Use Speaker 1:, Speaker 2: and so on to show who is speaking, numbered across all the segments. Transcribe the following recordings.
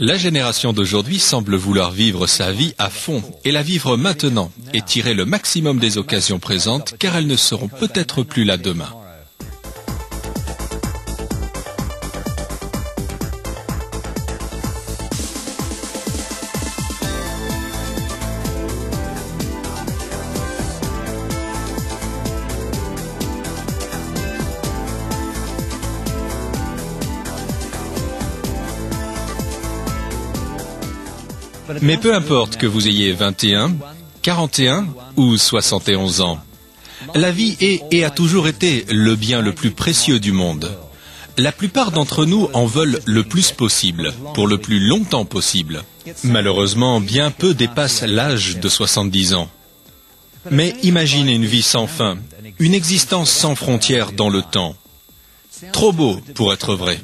Speaker 1: La génération d'aujourd'hui semble vouloir vivre sa vie à fond et la vivre maintenant et tirer le maximum des occasions présentes car elles ne seront peut-être plus là demain. Mais peu importe que vous ayez 21, 41 ou 71 ans, la vie est et a toujours été le bien le plus précieux du monde. La plupart d'entre nous en veulent le plus possible, pour le plus longtemps possible. Malheureusement, bien peu dépassent l'âge de 70 ans. Mais imaginez une vie sans fin, une existence sans frontières dans le temps. Trop beau pour être vrai.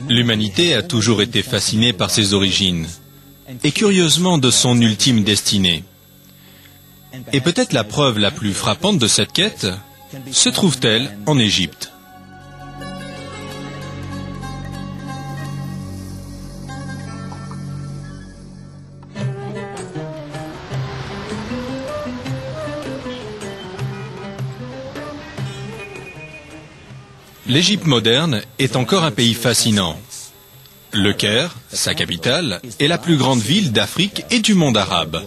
Speaker 1: L'humanité a toujours été fascinée par ses origines, et curieusement de son ultime destinée. Et peut-être la preuve la plus frappante de cette quête se trouve-t-elle en Égypte. L'Égypte moderne est encore un pays fascinant. Le Caire, sa capitale, est la plus grande ville d'Afrique et du monde arabe.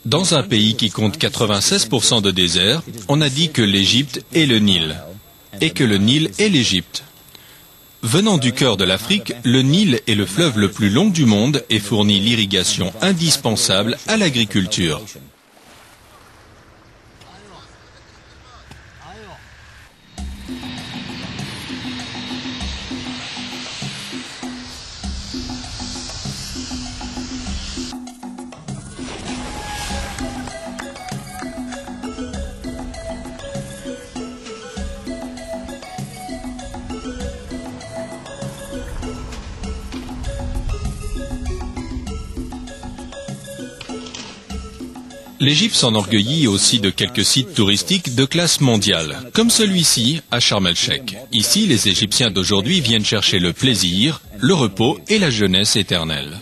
Speaker 1: Dans un pays qui compte 96% de désert, on a dit que l'Égypte est le Nil. Et que le Nil est l'Égypte. Venant du cœur de l'Afrique, le Nil est le fleuve le plus long du monde et fournit l'irrigation indispensable à l'agriculture. L'Égypte s'enorgueillit aussi de quelques sites touristiques de classe mondiale, comme celui-ci à Sharm el-Sheikh. Ici, les Égyptiens d'aujourd'hui viennent chercher le plaisir, le repos et la jeunesse éternelle.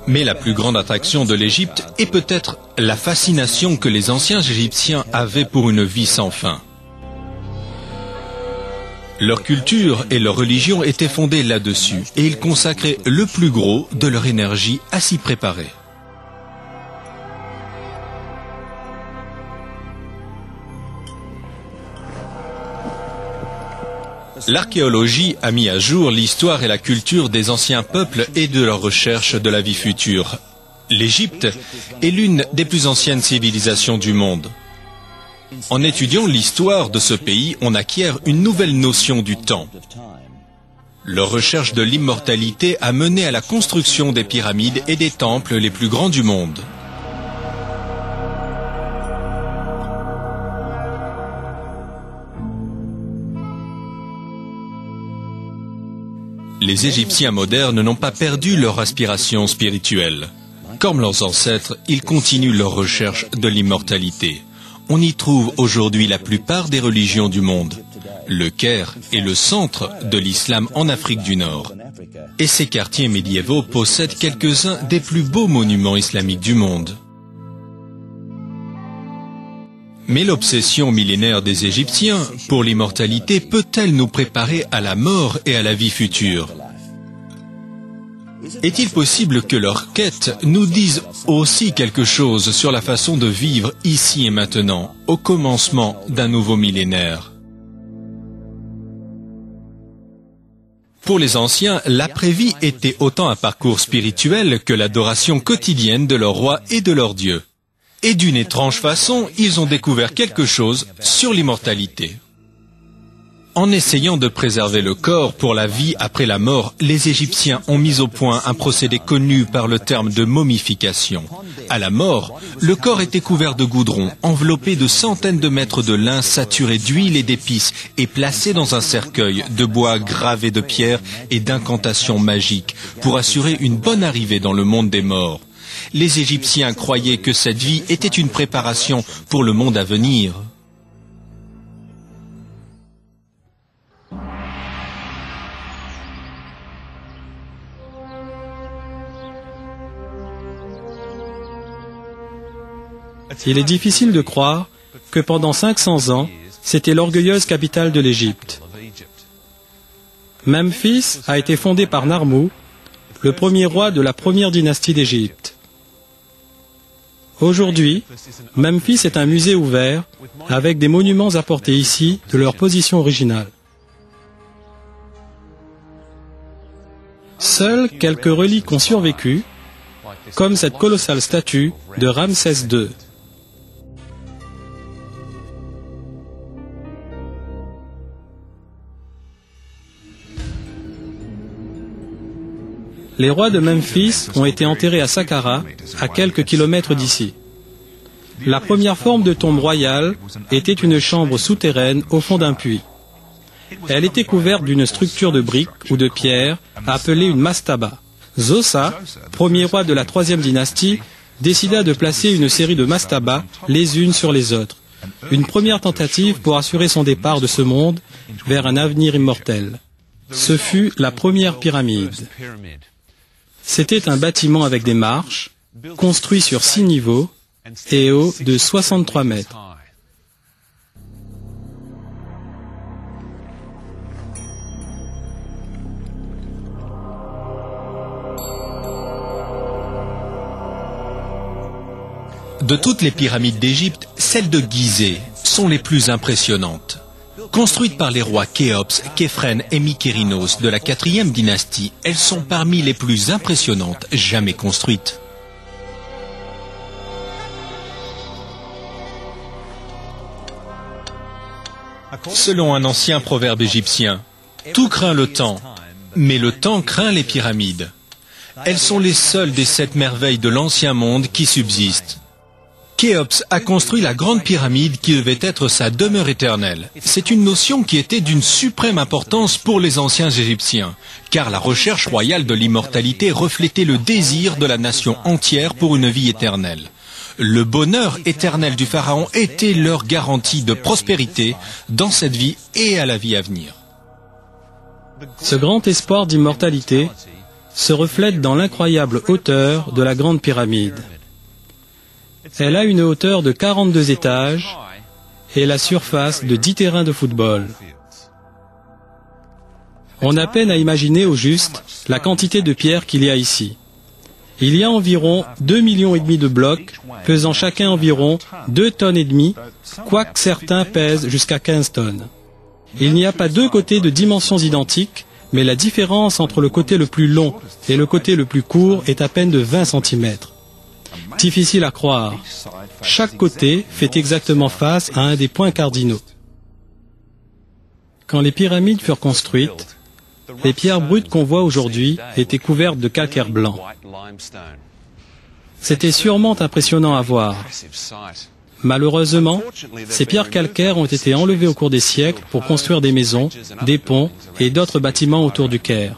Speaker 1: Mais la plus grande attraction de l'Égypte est peut-être la fascination que les anciens Égyptiens avaient pour une vie sans fin. Leur culture et leur religion étaient fondées là-dessus, et ils consacraient le plus gros de leur énergie à s'y préparer. L'archéologie a mis à jour l'histoire et la culture des anciens peuples et de leur recherche de la vie future. L'Égypte est l'une des plus anciennes civilisations du monde. En étudiant l'histoire de ce pays, on acquiert une nouvelle notion du temps. Leur recherche de l'immortalité a mené à la construction des pyramides et des temples les plus grands du monde. Les Égyptiens modernes n'ont pas perdu leur aspiration spirituelle. Comme leurs ancêtres, ils continuent leur recherche de l'immortalité. On y trouve aujourd'hui la plupart des religions du monde. Le Caire est le centre de l'islam en Afrique du Nord. Et ces quartiers médiévaux possèdent quelques-uns des plus beaux monuments islamiques du monde. Mais l'obsession millénaire des Égyptiens pour l'immortalité peut-elle nous préparer à la mort et à la vie future? Est-il possible que leur quête nous dise aussi quelque chose sur la façon de vivre ici et maintenant, au commencement d'un nouveau millénaire? Pour les anciens, l'après-vie était autant un parcours spirituel que l'adoration quotidienne de leur roi et de leur Dieu. Et d'une étrange façon, ils ont découvert quelque chose sur l'immortalité. En essayant de préserver le corps pour la vie après la mort, les Égyptiens ont mis au point un procédé connu par le terme de momification. À la mort, le corps était couvert de goudron, enveloppé de centaines de mètres de lin saturé d'huile et d'épices et placé dans un cercueil de bois gravé de pierres et d'incantations magiques pour assurer une bonne arrivée dans le monde des morts. Les Égyptiens croyaient que cette vie était une préparation pour le monde à venir.
Speaker 2: Il est difficile de croire que pendant 500 ans, c'était l'orgueilleuse capitale de l'Égypte. Memphis a été fondée par Narmou, le premier roi de la première dynastie d'Égypte. Aujourd'hui, Memphis est un musée ouvert avec des monuments apportés ici de leur position originale. Seules quelques reliques ont survécu, comme cette colossale statue de Ramsès II. Les rois de Memphis ont été enterrés à Saqqara, à quelques kilomètres d'ici. La première forme de tombe royale était une chambre souterraine au fond d'un puits. Elle était couverte d'une structure de briques ou de pierre appelée une mastaba. Zosa, premier roi de la troisième dynastie, décida de placer une série de mastabas les unes sur les autres. Une première tentative pour assurer son départ de ce monde vers un avenir immortel. Ce fut la première pyramide. C'était un bâtiment avec des marches, construit sur 6 niveaux et haut de 63 mètres.
Speaker 1: De toutes les pyramides d'Égypte, celles de Gizeh sont les plus impressionnantes. Construites par les rois Khéops, Khéphren et Mykérinos de la 4e dynastie, elles sont parmi les plus impressionnantes jamais construites. Selon un ancien proverbe égyptien, tout craint le temps, mais le temps craint les pyramides. Elles sont les seules des 7 merveilles de l'ancien monde qui subsistent. Khéops a construit la grande pyramide qui devait être sa demeure éternelle. C'est une notion qui était d'une suprême importance pour les anciens Égyptiens, car la recherche royale de l'immortalité reflétait le désir de la nation entière pour une vie éternelle. Le bonheur éternel du pharaon était leur garantie de prospérité dans cette vie et à la vie à venir.
Speaker 2: Ce grand espoir d'immortalité se reflète dans l'incroyable hauteur de la grande pyramide. Elle a une hauteur de 42 étages et la surface de 10 terrains de football. On a peine à imaginer au juste la quantité de pierres qu'il y a ici. Il y a environ 2,5 millions de blocs, pesant chacun environ 2,5 tonnes, quoique certains pèsent jusqu'à 15 tonnes. Il n'y a pas 2 côtés de dimensions identiques, mais la différence entre le côté le plus long et le côté le plus court est à peine de 20 cm. Difficile à croire. Chaque côté fait exactement face à un des points cardinaux. Quand les pyramides furent construites, les pierres brutes qu'on voit aujourd'hui étaient couvertes de calcaire blanc. C'était sûrement impressionnant à voir. Malheureusement, ces pierres calcaires ont été enlevées au cours des siècles pour construire des maisons, des ponts et d'autres bâtiments autour du Caire.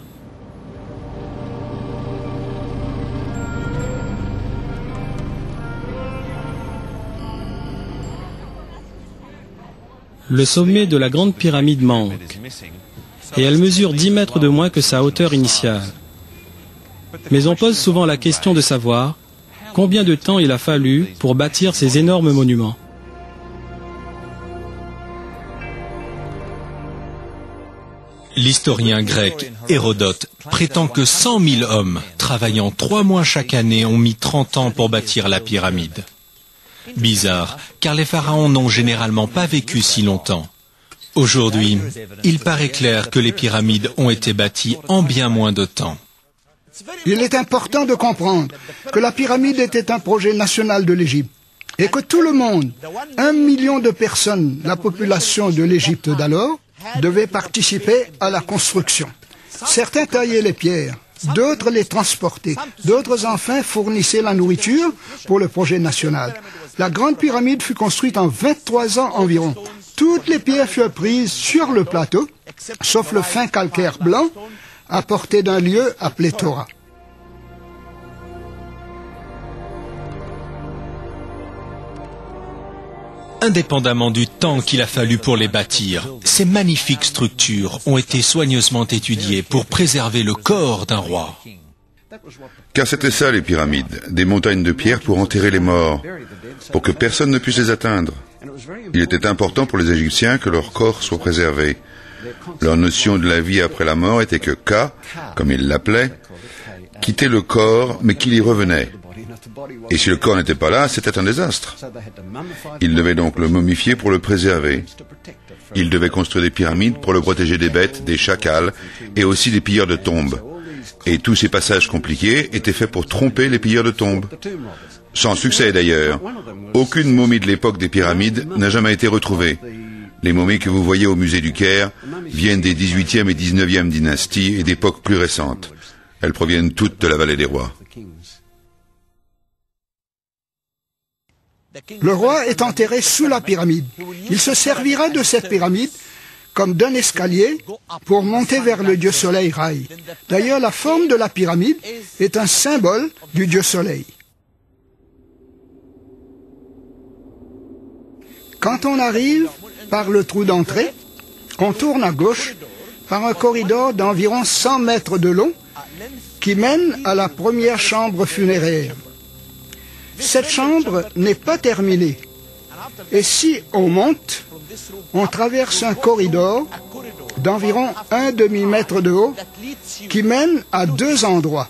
Speaker 2: Le sommet de la grande pyramide manque, et elle mesure 10 mètres de moins que sa hauteur initiale. Mais on pose souvent la question de savoir combien de temps il a fallu pour bâtir ces énormes monuments.
Speaker 1: L'historien grec Hérodote prétend que 100 000 hommes, travaillant 3 mois chaque année, ont mis 30 ans pour bâtir la pyramide. Bizarre, car les pharaons n'ont généralement pas vécu si longtemps. Aujourd'hui, il paraît clair que les pyramides ont été bâties en bien moins de temps.
Speaker 3: Il est important de comprendre que la pyramide était un projet national de l'Égypte et que tout le monde, 1 million de personnes, la population de l'Égypte d'alors, devait participer à la construction. Certains taillaient les pierres, d'autres les transportaient, d'autres enfin fournissaient la nourriture pour le projet national. La grande pyramide fut construite en 23 ans environ. Toutes les pierres furent prises sur le plateau, sauf le fin calcaire blanc, apporté d'un lieu appelé Torah.
Speaker 1: Indépendamment du temps qu'il a fallu pour les bâtir, ces magnifiques structures ont été soigneusement étudiées pour préserver le corps d'un roi.
Speaker 4: Car c'était ça les pyramides, des montagnes de pierre pour enterrer les morts, pour que personne ne puisse les atteindre. Il était important pour les Égyptiens que leur corps soit préservé. Leur notion de la vie après la mort était que Ka, comme ils l'appelaient, quittait le corps mais qu'il y revenait. Et si le corps n'était pas là, c'était un désastre. Ils devaient donc le momifier pour le préserver. Ils devaient construire des pyramides pour le protéger des bêtes, des chacals et aussi des pilleurs de tombes. Et tous ces passages compliqués étaient faits pour tromper les pilleurs de tombes. Sans succès d'ailleurs. Aucune momie de l'époque des pyramides n'a jamais été retrouvée. Les momies que vous voyez au musée du Caire viennent des 18e et 19e dynasties et d'époques plus récentes. Elles proviennent toutes de la vallée des rois.
Speaker 3: Le roi est enterré sous la pyramide. Il se servira de cette pyramide comme d'un escalier pour monter vers le dieu soleil Raï. D'ailleurs, la forme de la pyramide est un symbole du dieu soleil. Quand on arrive par le trou d'entrée, on tourne à gauche par un corridor d'environ 100 mètres de long qui mène à la première chambre funéraire. Cette chambre n'est pas terminée. Et si on monte, on traverse un corridor d'environ 1 demi-mètre de haut qui mène à 2 endroits.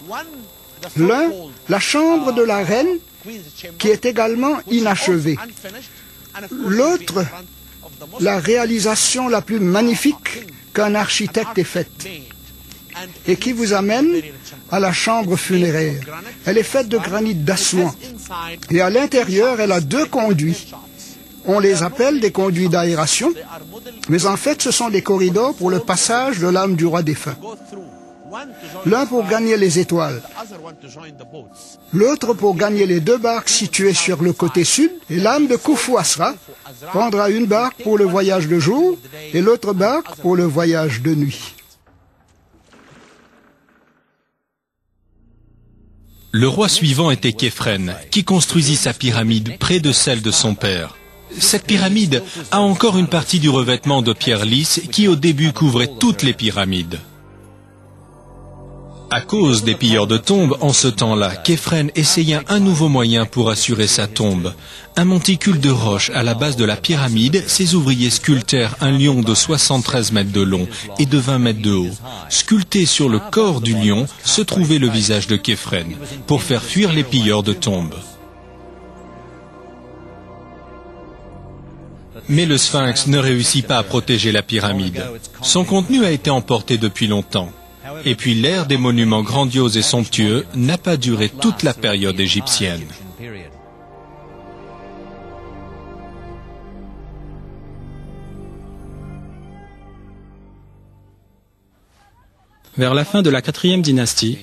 Speaker 3: L'un, la chambre de la reine, qui est également inachevée. L'autre, la réalisation la plus magnifique qu'un architecte ait faite et qui vous amène à la chambre funéraire. Elle est faite de granit d'Assouan et à l'intérieur, elle a 2 conduits. On les appelle des conduits d'aération, mais en fait, ce sont des corridors pour le passage de l'âme du roi défunt. L'un pour gagner les étoiles, l'autre pour gagner les 2 barques situées sur le côté sud, et l'âme de Khufu Asra prendra une barque pour le voyage de jour et l'autre barque pour le voyage de nuit.
Speaker 1: Le roi suivant était Képhren, qui construisit sa pyramide près de celle de son père. Cette pyramide a encore une partie du revêtement de pierre lisse qui au début couvrait toutes les pyramides. À cause des pilleurs de tombes, en ce temps-là, Képhren essaya un nouveau moyen pour assurer sa tombe. Un monticule de roche à la base de la pyramide, ses ouvriers sculptèrent un lion de 73 mètres de long et de 20 mètres de haut. Sculpté sur le corps du lion se trouvait le visage de Képhren, pour faire fuir les pilleurs de tombes. Mais le sphinx ne réussit pas à protéger la pyramide. Son contenu a été emporté depuis longtemps. Et puis l'ère des monuments grandioses et somptueux n'a pas duré toute la période égyptienne.
Speaker 2: Vers la fin de la 4e dynastie,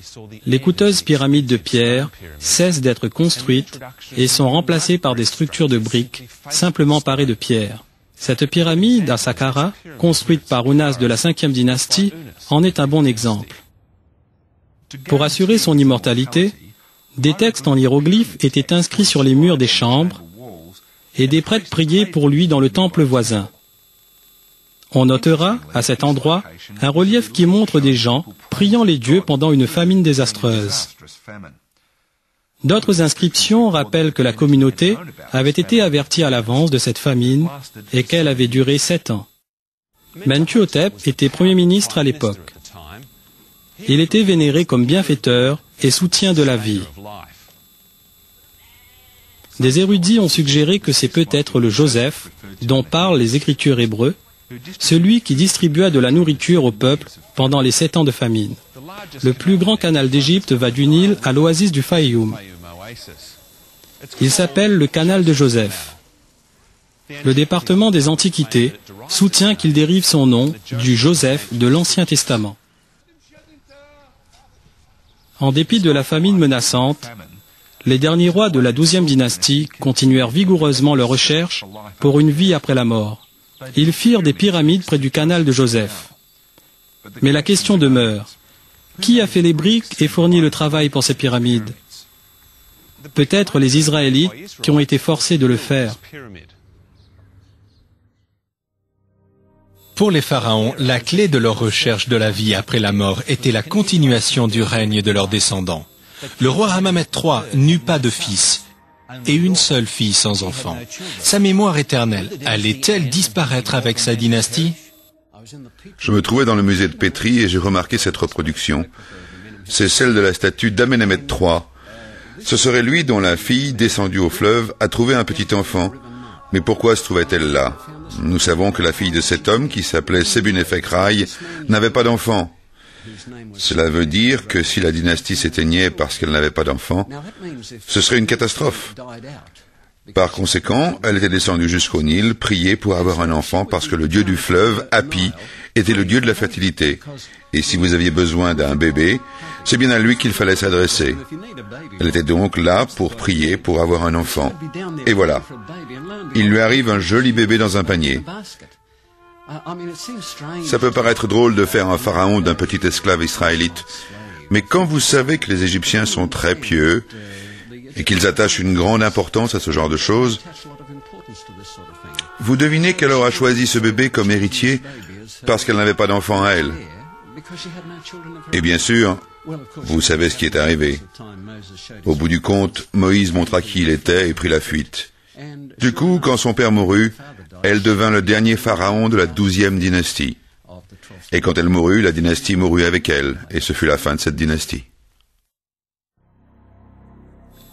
Speaker 2: les coûteuses pyramides de pierre cessent d'être construites et sont remplacées par des structures de briques simplement parées de pierre. Cette pyramide à Saqqara, construite par Ounas de la 5e dynastie, en est un bon exemple. Pour assurer son immortalité, des textes en hiéroglyphes étaient inscrits sur les murs des chambres et des prêtres priaient pour lui dans le temple voisin. On notera, à cet endroit, un relief qui montre des gens priant les dieux pendant une famine désastreuse. D'autres inscriptions rappellent que la communauté avait été avertie à l'avance de cette famine et qu'elle avait duré 7 ans. Mentuhotep était Premier ministre à l'époque. Il était vénéré comme bienfaiteur et soutien de la vie. Des érudits ont suggéré que c'est peut-être le Joseph dont parlent les écritures hébreux celui qui distribua de la nourriture au peuple pendant les 7 ans de famine. Le plus grand canal d'Égypte va du Nil à l'oasis du Fayoum. Il s'appelle le canal de Joseph. Le département des Antiquités soutient qu'il dérive son nom du Joseph de l'Ancien Testament. En dépit de la famine menaçante, les derniers rois de la 12e dynastie continuèrent vigoureusement leurs recherches pour une vie après la mort. Ils firent des pyramides près du canal de Joseph. Mais la question demeure, qui a fait les briques et fourni le travail pour ces pyramides? Peut-être les Israélites qui ont été forcés de le faire.
Speaker 1: Pour les pharaons, la clé de leur recherche de la vie après la mort était la continuation du règne de leurs descendants. Le roi Ramamès III n'eut pas de fils, et une seule fille sans enfant. Sa mémoire éternelle allait-elle disparaître avec sa dynastie?
Speaker 4: Je me trouvais dans le musée de Pétri et j'ai remarqué cette reproduction. C'est celle de la statue d'Amenemhet III. Ce serait lui dont la fille, descendue au fleuve, a trouvé un petit enfant. Mais pourquoi se trouvait-elle là? Nous savons que la fille de cet homme, qui s'appelait Sebunefek Rai, n'avait pas d'enfant. Cela veut dire que si la dynastie s'éteignait parce qu'elle n'avait pas d'enfant, ce serait une catastrophe. Par conséquent, elle était descendue jusqu'au Nil, prier pour avoir un enfant parce que le dieu du fleuve, Hapi, était le dieu de la fertilité. Et si vous aviez besoin d'un bébé, c'est bien à lui qu'il fallait s'adresser. Elle était donc là pour prier pour avoir un enfant. Et voilà. Il lui arrive un joli bébé dans un panier. Ça peut paraître drôle de faire un pharaon d'un petit esclave israélite, mais quand vous savez que les Égyptiens sont très pieux et qu'ils attachent une grande importance à ce genre de choses, vous devinez qu'elle aura choisi ce bébé comme héritier parce qu'elle n'avait pas d'enfant à elle. Et bien sûr, vous savez ce qui est arrivé. Au bout du compte, Moïse montra qui il était et prit la fuite. Du coup, quand son père mourut, elle devint le dernier pharaon de la 12e dynastie. Et quand elle mourut, la dynastie mourut avec elle, et ce fut la fin de cette dynastie.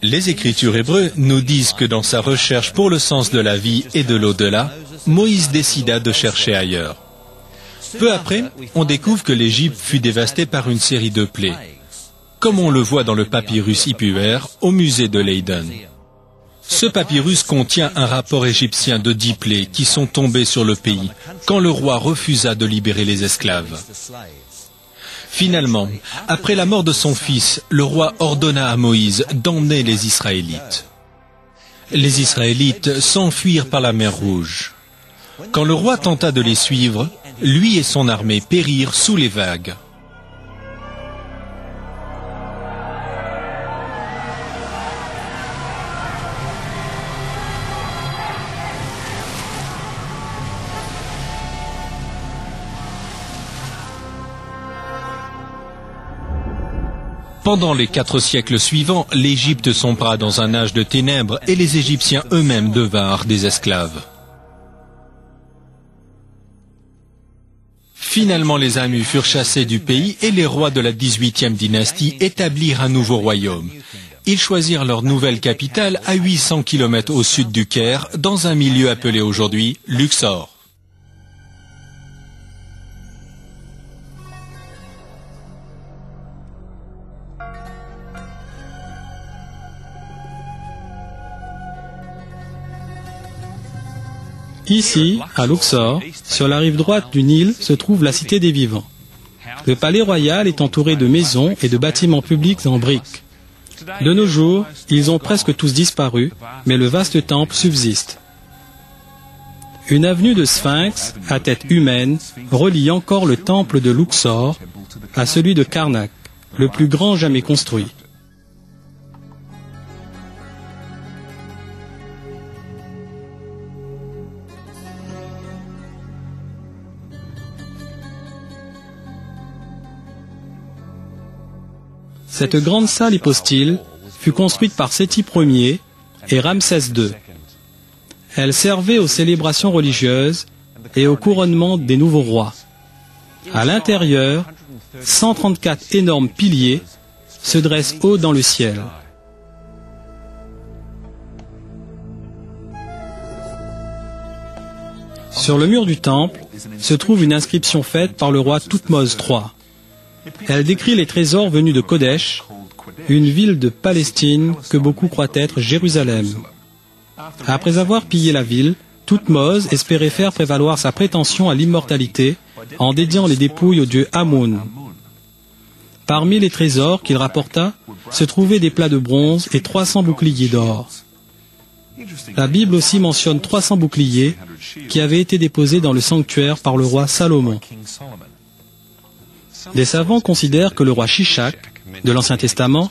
Speaker 1: Les Écritures hébreux nous disent que dans sa recherche pour le sens de la vie et de l'au-delà, Moïse décida de chercher ailleurs. Peu après, on découvre que l'Égypte fut dévastée par une série de plaies, comme on le voit dans le papyrus Ipuwer au musée de Leiden. Ce papyrus contient un rapport égyptien de 10 plaies qui sont tombées sur le pays quand le roi refusa de libérer les esclaves. Finalement, après la mort de son fils, le roi ordonna à Moïse d'emmener les Israélites. Les Israélites s'enfuirent par la mer Rouge. Quand le roi tenta de les suivre, lui et son armée périrent sous les vagues. Pendant les 4 siècles suivants, l'Égypte sombra dans un âge de ténèbres et les Égyptiens eux-mêmes devinrent des esclaves. Finalement, les Amus furent chassés du pays et les rois de la 18e dynastie établirent un nouveau royaume. Ils choisirent leur nouvelle capitale à 800 km au sud du Caire, dans un milieu appelé aujourd'hui Luxor.
Speaker 2: Ici, à Luxor, sur la rive droite du Nil, se trouve la cité des vivants. Le palais royal est entouré de maisons et de bâtiments publics en briques. De nos jours, ils ont presque tous disparu, mais le vaste temple subsiste. Une avenue de sphinx, à tête humaine, relie encore le temple de Luxor à celui de Karnak, le plus grand jamais construit. Cette grande salle hypostyle fut construite par Séti Ier et Ramsès II. Elle servait aux célébrations religieuses et au couronnement des nouveaux rois. À l'intérieur, 134 énormes piliers se dressent haut dans le ciel. Sur le mur du temple se trouve une inscription faite par le roi Thoutmose III. Elle décrit les trésors venus de Kodesh, une ville de Palestine que beaucoup croient être Jérusalem. Après avoir pillé la ville, Thoutmose espérait faire prévaloir sa prétention à l'immortalité en dédiant les dépouilles au dieu Amun. Parmi les trésors qu'il rapporta se trouvaient des plats de bronze et 300 boucliers d'or. La Bible aussi mentionne 300 boucliers qui avaient été déposés dans le sanctuaire par le roi Salomon. Des savants considèrent que le roi Shishak, de l'Ancien Testament,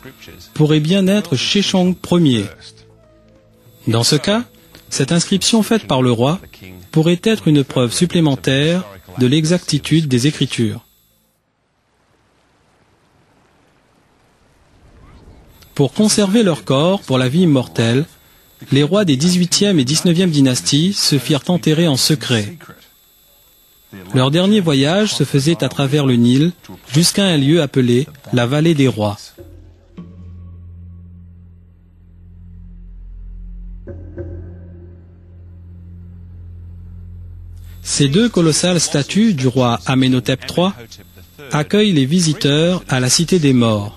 Speaker 2: pourrait bien être Sheshonq Ier. Dans ce cas, cette inscription faite par le roi pourrait être une preuve supplémentaire de l'exactitude des Écritures. Pour conserver leur corps pour la vie immortelle, les rois des 18e et 19e dynasties se firent enterrer en secret. Leur dernier voyage se faisait à travers le Nil jusqu'à un lieu appelé la vallée des rois. Ces deux colossales statues du roi Amenhotep III accueillent les visiteurs à la cité des morts.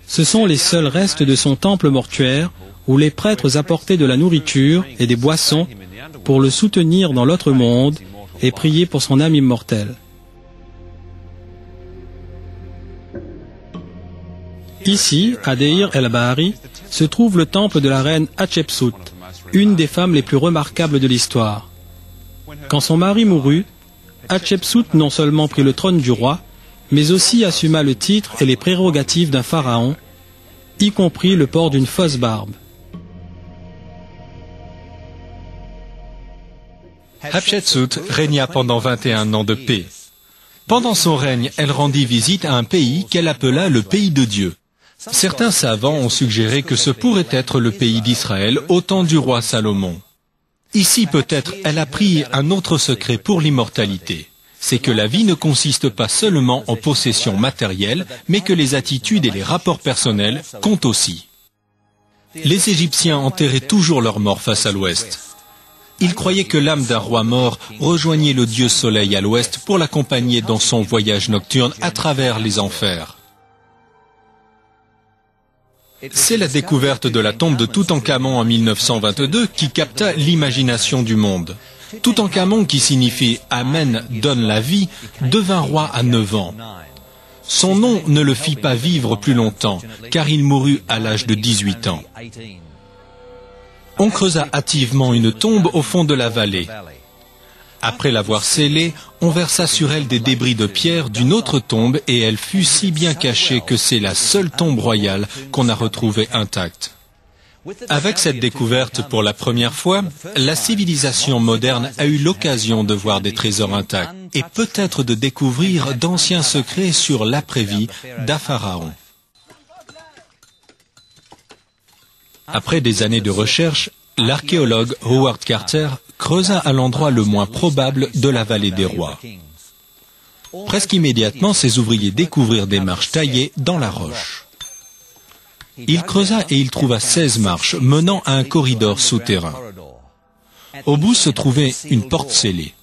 Speaker 2: Ce sont les seuls restes de son temple mortuaire où les prêtres apportaient de la nourriture et des boissons pour le soutenir dans l'autre monde et prier pour son âme immortelle. Ici, à Deir el-Bahari, se trouve le temple de la reine Hatshepsut, une des femmes les plus remarquables de l'histoire. Quand son mari mourut, Hatshepsut non seulement prit le trône du roi, mais aussi assuma le titre et les prérogatives d'un pharaon, y compris le port d'une fausse barbe.
Speaker 1: Hatshepsut régna pendant 21 ans de paix. Pendant son règne, elle rendit visite à un pays qu'elle appela le pays de Dieu. Certains savants ont suggéré que ce pourrait être le pays d'Israël au temps du roi Salomon. Ici peut-être elle apprit un autre secret pour l'immortalité. C'est que la vie ne consiste pas seulement en possession matérielle, mais que les attitudes et les rapports personnels comptent aussi. Les Égyptiens enterraient toujours leurs morts face à l'ouest. Ils croyaient que l'âme d'un roi mort rejoignait le dieu soleil à l'ouest pour l'accompagner dans son voyage nocturne à travers les enfers. C'est la découverte de la tombe de Toutankhamon en 1922 qui capta l'imagination du monde. Toutankhamon, qui signifie « Amen donne la vie », devint roi à 9 ans. Son nom ne le fit pas vivre plus longtemps, car il mourut à l'âge de 18 ans. On creusa hâtivement une tombe au fond de la vallée. Après l'avoir scellée, on versa sur elle des débris de pierre d'une autre tombe et elle fut si bien cachée que c'est la seule tombe royale qu'on a retrouvée intacte. Avec cette découverte pour la première fois, la civilisation moderne a eu l'occasion de voir des trésors intacts et peut-être de découvrir d'anciens secrets sur l'après-vie d'un pharaon. Après des années de recherche, l'archéologue Howard Carter creusa à l'endroit le moins probable de la vallée des rois. Presque immédiatement, ses ouvriers découvrirent des marches taillées dans la roche. Il creusa et il trouva 16 marches menant à un corridor souterrain. Au bout se trouvait une porte scellée.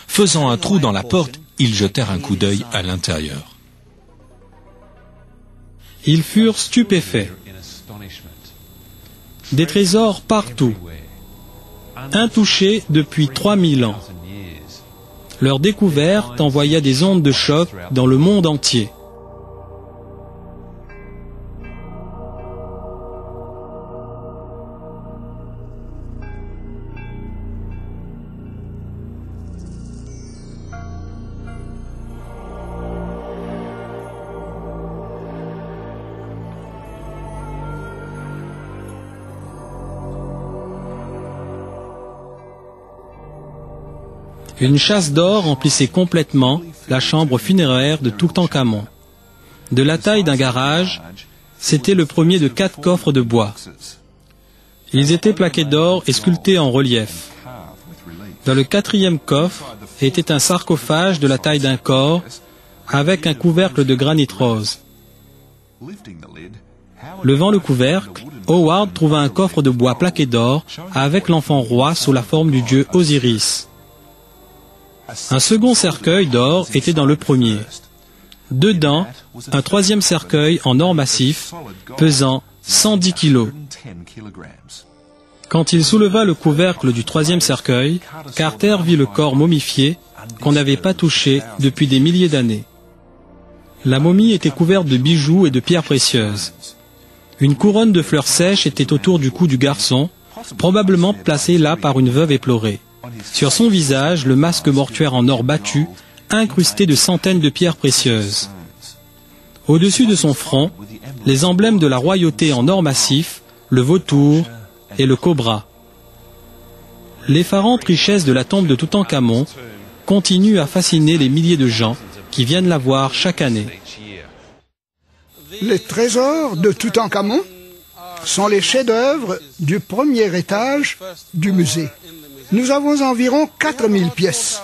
Speaker 1: Faisant un trou dans la porte, ils jetèrent un coup d'œil à l'intérieur.
Speaker 2: Ils furent stupéfaits. Des trésors partout, intouchés depuis 3000 ans. Leur découverte envoya des ondes de choc dans le monde entier. Une chasse d'or remplissait complètement la chambre funéraire de Toutankhamon. De la taille d'un garage, c'était le premier de 4 coffres de bois. Ils étaient plaqués d'or et sculptés en relief. Dans le 4e coffre était un sarcophage de la taille d'un corps avec un couvercle de granit rose. Levant le couvercle, Howard trouva un coffre de bois plaqué d'or avec l'enfant roi sous la forme du dieu Osiris. Un second cercueil d'or était dans le premier. Dedans, un troisième cercueil en or massif, pesant 110 kilos. Quand il souleva le couvercle du troisième cercueil, Carter vit le corps momifié qu'on n'avait pas touché depuis des milliers d'années. La momie était couverte de bijoux et de pierres précieuses. Une couronne de fleurs sèches était autour du cou du garçon, probablement placée là par une veuve éplorée. Sur son visage, le masque mortuaire en or battu, incrusté de centaines de pierres précieuses. Au-dessus de son front, les emblèmes de la royauté en or massif, le vautour et le cobra. L'effarante richesse de la tombe de Toutankhamon continue à fasciner les milliers de gens qui viennent la voir chaque année.
Speaker 3: Les trésors de Toutankhamon sont les chefs-d'œuvre du premier étage du musée. Nous avons environ 4000 pièces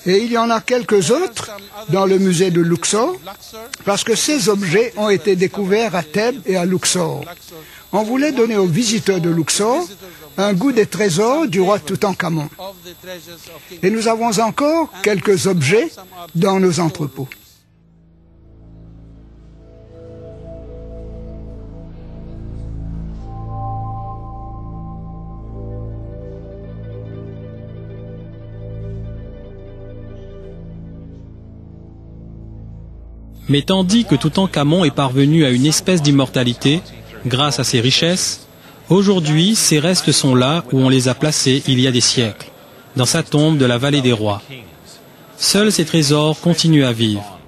Speaker 3: et il y en a quelques autres dans le musée de Luxor parce que ces objets ont été découverts à Thèbes et à Luxor. On voulait donner aux visiteurs de Luxor un goût des trésors du roi Toutankhamon. Et nous avons encore quelques objets dans nos entrepôts.
Speaker 2: Mais tandis que Toutankhamon est parvenu à une espèce d'immortalité, grâce à ses richesses, aujourd'hui, ses restes sont là où on les a placés il y a des siècles, dans sa tombe de la vallée des rois. Seuls ces trésors continuent à vivre.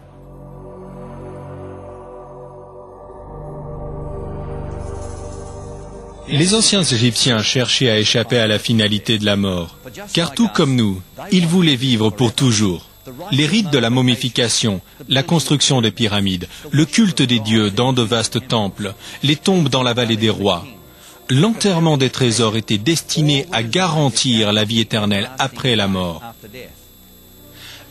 Speaker 1: Les anciens Égyptiens cherchaient à échapper à la finalité de la mort, car tout comme nous, ils voulaient vivre pour toujours. Les rites de la momification, la construction des pyramides, le culte des dieux dans de vastes temples, les tombes dans la vallée des rois. L'enterrement des trésors était destiné à garantir la vie éternelle après la mort.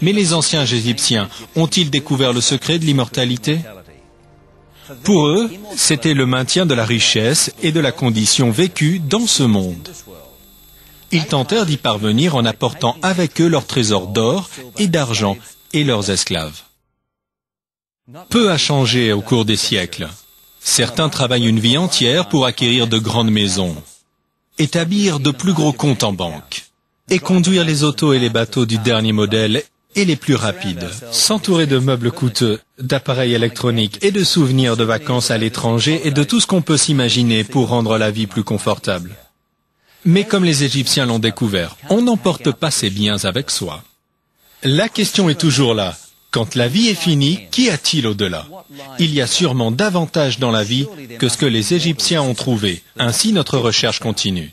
Speaker 1: Mais les anciens Égyptiens ont-ils découvert le secret de l'immortalité ? Pour eux, c'était le maintien de la richesse et de la condition vécue dans ce monde. Ils tentèrent d'y parvenir en apportant avec eux leurs trésors d'or et d'argent et leurs esclaves. Peu a changé au cours des siècles. Certains travaillent une vie entière pour acquérir de grandes maisons, établir de plus gros comptes en banque, et conduire les autos et les bateaux du dernier modèle et les plus rapides, s'entourer de meubles coûteux, d'appareils électroniques et de souvenirs de vacances à l'étranger et de tout ce qu'on peut s'imaginer pour rendre la vie plus confortable. Mais comme les Égyptiens l'ont découvert, on n'emporte pas ses biens avec soi. La question est toujours là. Quand la vie est finie, qu'y a-t-il au-delà ? Il y a sûrement davantage dans la vie que ce que les Égyptiens ont trouvé. Ainsi, notre recherche continue.